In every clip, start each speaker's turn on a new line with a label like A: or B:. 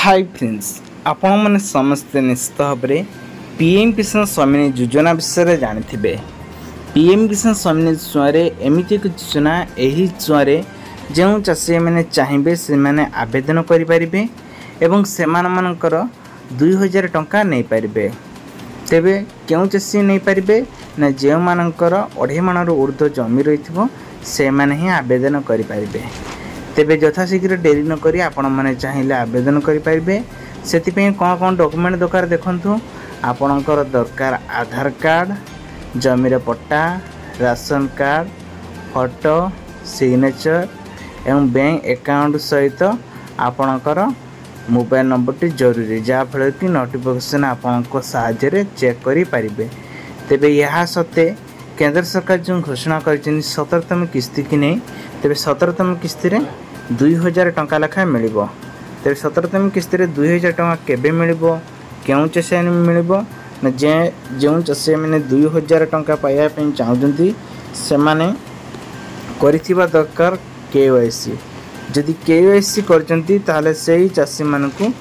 A: Hi friends, आपण मैंने समस्ते निश्चित भाव में पीएम किसान सम्मान योजना विषय जानी। पीएम किसान सम्मान योजना एमती एक योजना, यही योजना जो चाषी मैंने चाहिए से मैंने आवेदन करें एवं से 2000 टंका नहीं पारे। तेबे क्यों चाषी नहीं पारे ना जो मानकर 2.5 माणर ऊर्ध्व जमी रही से मैंने ही आवेदन करें। तेबे यथाशीघ्र डेरी न करी आपण मैंने चाहिए आवेदन करें। से कौन कौन डॉक्यूमेंट दरकार देखु आपणकर दरकार आधार कार्ड, जमीर पट्टा, राशन कार्ड, फोटो, सिग्नेचर एवं बैंक अकाउंट सहित आपणकर मोबाइल नंबर जरूरी, जहाँफल कि नोटिफिकेशन आपण साहाय्य चेक करें। तेबे यह सत्वे केंद्र सरकार जो घोषणा कर 17तम किस्ती की नहीं, तेबे 17तम किस्ती 2000 टंका लेखा मिल। तेरे 17तम किस्ती 2000 टंका केबे मिल, क्यों चाषी मिल ना जो चाषी मैंने 2000 टंका पाइबा चाहते से माने करिथिबा दरकार केवाईसी। जदि केवाईसी करचंती ताले से ही चाषी मानकु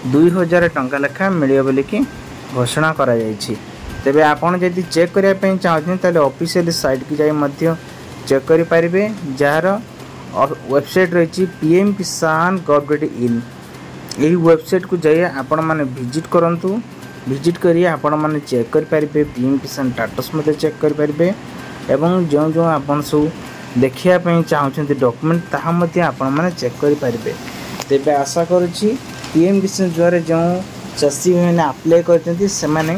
A: 2000 टंका लेखा मिल बोलिकी घोषणा करा जायछि। तेबे आपण जदि चेक करिया पई चाहते ताले ऑफिशियल साइट की जाई मध्य चेक करि पारिबे, जार वेबसाइट रही pmkisan.in। यही वेबसाइट को जाइए आपण माने विजिट करंतु। विजिट करिए आपण माने चेक कर पारिबे, पीएम किसान स्टेटस मते चेक कर पारिबे एवं जो जो आपण सब देखिया पई चाहउछन्ती डॉक्यूमेंट ताहा मते आपण माने चेक कर पारिबे। तेबे आशा करूची पीएम किसान द्वारा जो चाषी मैंने अप्लाई करछन्ती से माने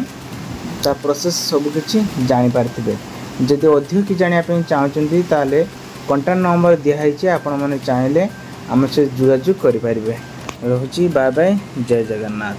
A: ता प्रोसेस सब किछि जानि पारथिबे। जदि अधिक कि जानिया पई चाहउछन्ती ताले कॉन्टैक्ट नंबर दिखाई आपण मैंने चाहिए आम से जोगाजोग करें। रहुची बाय बाय, जय जगन्नाथ।